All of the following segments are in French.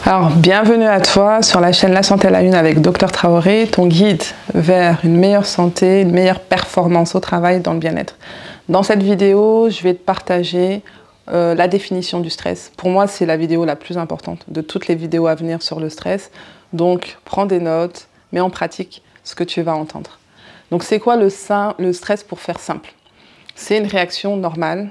Alors, bienvenue à toi sur la chaîne La Santé à la Une avec Dr Traoré, ton guide vers une meilleure santé, une meilleure performance au travail dans le bien-être. Dans cette vidéo, je vais te partager la définition du stress. Pour moi, c'est la vidéo la plus importante de toutes les vidéos à venir sur le stress. Donc, prends des notes, mets en pratique ce que tu vas entendre. Donc, c'est quoi le stress pour faire simple? C'est une réaction normale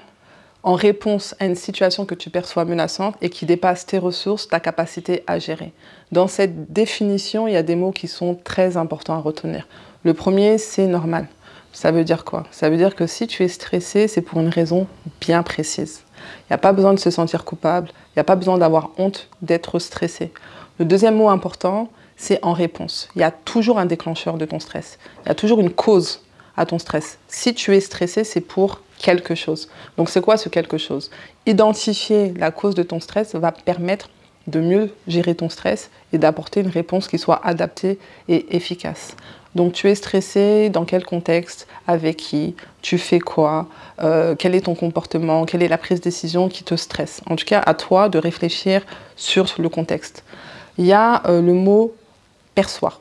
en réponse à une situation que tu perçois menaçante et qui dépasse tes ressources, ta capacité à gérer. Dans cette définition, il y a des mots qui sont très importants à retenir. Le premier, c'est normal. Ça veut dire quoi? Ça veut dire que si tu es stressé, c'est pour une raison bien précise. Il n'y a pas besoin de se sentir coupable, il n'y a pas besoin d'avoir honte d'être stressé. Le deuxième mot important, c'est en réponse. Il y a toujours un déclencheur de ton stress. Il y a toujours une cause à ton stress. Si tu es stressé, c'est pour quelque chose. Donc c'est quoi ce quelque chose? Identifier la cause de ton stress va permettre de mieux gérer ton stress et d'apporter une réponse qui soit adaptée et efficace. Donc tu es stressé, dans quel contexte, avec qui, tu fais quoi, quel est ton comportement, quelle est la prise de décision qui te stresse. En tout cas, à toi de réfléchir sur le contexte. Il y a le mot perçoit.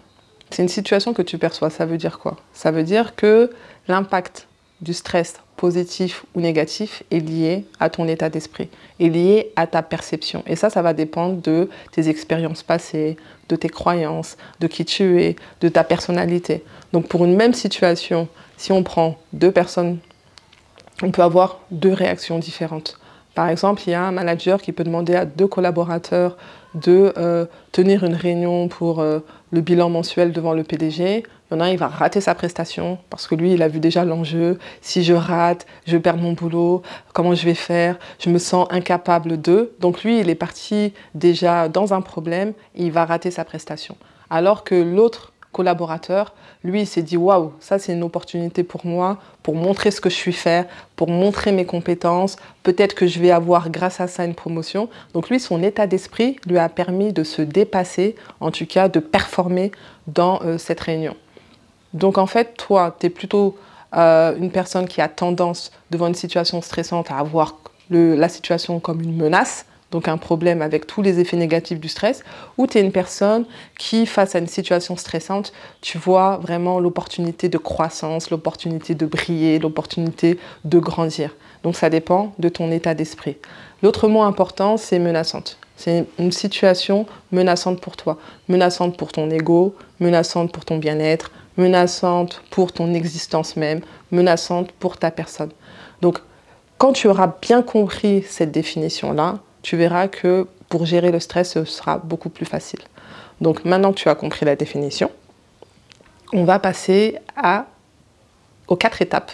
C'est une situation que tu perçois. Ça veut dire quoi? Ça veut dire que l'impact du stress positif ou négatif est lié à ton état d'esprit, est lié à ta perception. Et ça va dépendre de tes expériences passées, de tes croyances, de qui tu es, de ta personnalité. Donc pour une même situation, si on prend deux personnes, on peut avoir deux réactions différentes. Par exemple, il y a un manager qui peut demander à deux collaborateurs de tenir une réunion pour le bilan mensuel devant le PDG. Il y en a un, il va rater sa prestation parce que lui, il a vu déjà l'enjeu. Si je rate, je perds mon boulot. Comment je vais faire? Je me sens incapable de. Donc lui, il est parti déjà dans un problème et il va rater sa prestation. Alors que l'autre collaborateur, lui, il s'est dit « Waouh, ça c'est une opportunité pour moi, pour montrer ce que je suis faire, pour montrer mes compétences. Peut-être que je vais avoir grâce à ça une promotion. » Donc lui, son état d'esprit lui a permis de se dépasser, en tout cas de performer dans cette réunion. Donc en fait, toi, tu es plutôt une personne qui a tendance, devant une situation stressante, à voir la situation comme une menace, donc un problème avec tous les effets négatifs du stress, ou tu es une personne qui, face à une situation stressante, tu vois vraiment l'opportunité de croissance, l'opportunité de briller, l'opportunité de grandir. Donc ça dépend de ton état d'esprit. L'autre mot important, c'est menaçante. C'est une situation menaçante pour toi, menaçante pour ton ego, menaçante pour ton bien-être, menaçante pour ton existence même, menaçante pour ta personne. Donc, quand tu auras bien compris cette définition-là, tu verras que pour gérer le stress, ce sera beaucoup plus facile. Donc, maintenant que tu as compris la définition, on va passer aux 4 étapes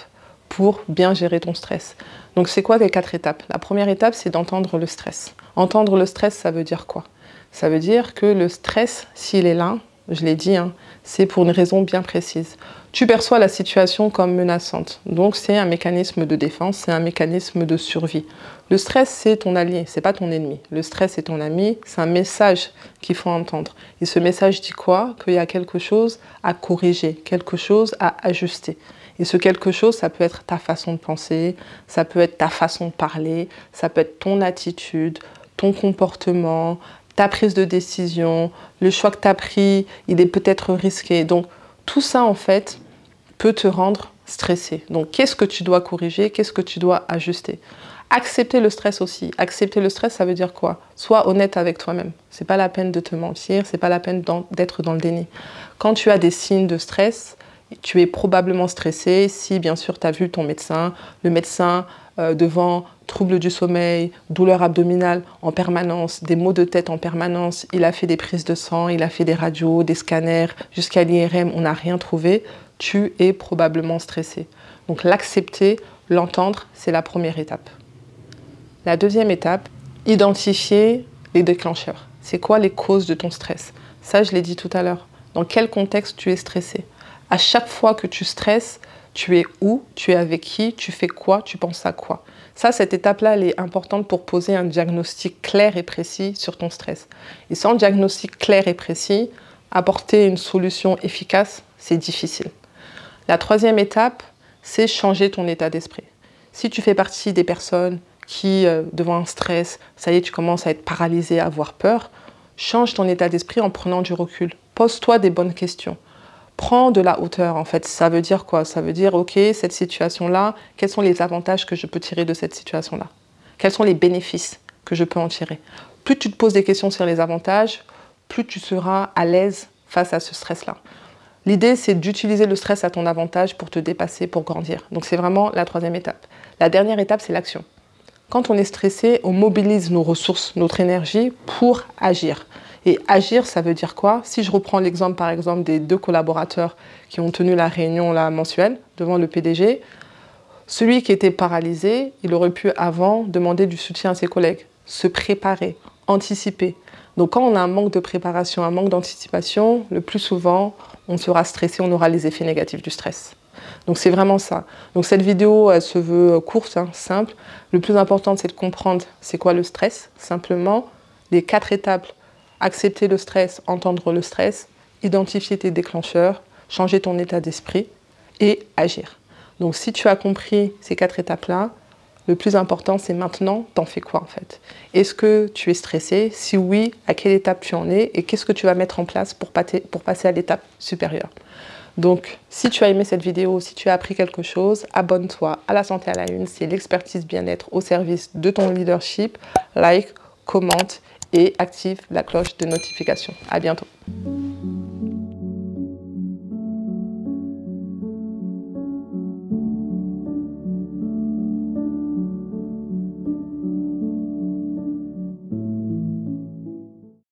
pour bien gérer ton stress. Donc, c'est quoi les 4 étapes? La première étape, c'est d'entendre le stress. Entendre le stress, ça veut dire quoi? Ça veut dire que le stress, s'il est là, je l'ai dit, hein, c'est pour une raison bien précise. Tu perçois la situation comme menaçante. Donc, c'est un mécanisme de défense, c'est un mécanisme de survie. Le stress, c'est ton allié, c'est pas ton ennemi. Le stress, c'est ton ami, c'est un message qu'il faut entendre. Et ce message dit quoi? Qu'il y a quelque chose à corriger, quelque chose à ajuster. Et ce quelque chose, ça peut être ta façon de penser, ça peut être ta façon de parler, ça peut être ton attitude, ton comportement, ta prise de décision, le choix que tu as pris, il est peut-être risqué. Donc, tout ça, en fait, peut te rendre stressé. Donc, qu'est-ce que tu dois corriger? Qu'est-ce que tu dois ajuster? Accepter le stress aussi. Accepter le stress, ça veut dire quoi? Sois honnête avec toi-même. C'est pas la peine de te mentir, c'est pas la peine d'être dans le déni. Quand tu as des signes de stress, tu es probablement stressé si, bien sûr, tu as vu ton médecin, le médecin devant troubles du sommeil, douleurs abdominales en permanence, des maux de tête en permanence, il a fait des prises de sang, il a fait des radios, des scanners, jusqu'à l'IRM, on n'a rien trouvé, tu es probablement stressé. Donc l'accepter, l'entendre, c'est la première étape. La deuxième étape, identifier les déclencheurs. C'est quoi les causes de ton stress? Ça, je l'ai dit tout à l'heure. Dans quel contexte tu es stressé? À chaque fois que tu stresses, tu es où? Tu es avec qui? Tu fais quoi? Tu penses à quoi? Ça, cette étape-là, elle est importante pour poser un diagnostic clair et précis sur ton stress. Et sans diagnostic clair et précis, apporter une solution efficace, c'est difficile. La troisième étape, c'est changer ton état d'esprit. Si tu fais partie des personnes qui, devant un stress, ça y est, tu commences à être paralysé, à avoir peur, change ton état d'esprit en prenant du recul. Pose-toi des bonnes questions. Prends de la hauteur, en fait. Ça veut dire quoi? Ça veut dire, ok, cette situation-là, quels sont les avantages que je peux tirer de cette situation-là? Quels sont les bénéfices que je peux en tirer? Plus tu te poses des questions sur les avantages, plus tu seras à l'aise face à ce stress-là. L'idée, c'est d'utiliser le stress à ton avantage pour te dépasser, pour grandir. Donc, c'est vraiment la troisième étape. La dernière étape, c'est l'action. Quand on est stressé, on mobilise nos ressources, notre énergie pour agir. Et agir, ça veut dire quoi? Si je reprends l'exemple, par exemple, des 2 collaborateurs qui ont tenu la réunion là, mensuelle devant le PDG, celui qui était paralysé, il aurait pu avant demander du soutien à ses collègues, se préparer, anticiper. Donc quand on a un manque de préparation, un manque d'anticipation, le plus souvent, on sera stressé, on aura les effets négatifs du stress. Donc c'est vraiment ça. Donc cette vidéo, elle se veut courte, hein, simple. Le plus important, c'est de comprendre c'est quoi le stress, simplement. Les 4 étapes: accepter le stress, entendre le stress, identifier tes déclencheurs, changer ton état d'esprit et agir. Donc si tu as compris ces 4 étapes-là, le plus important, c'est maintenant, t'en fais quoi en fait? Est-ce que tu es stressé? Si oui, à quelle étape tu en es? Et qu'est-ce que tu vas mettre en place pour passer à l'étape supérieure? Donc, si tu as aimé cette vidéo, si tu as appris quelque chose, abonne-toi à La Santé à la Une. C'est l'expertise bien-être au service de ton leadership. Like, commente et active la cloche de notification. À bientôt.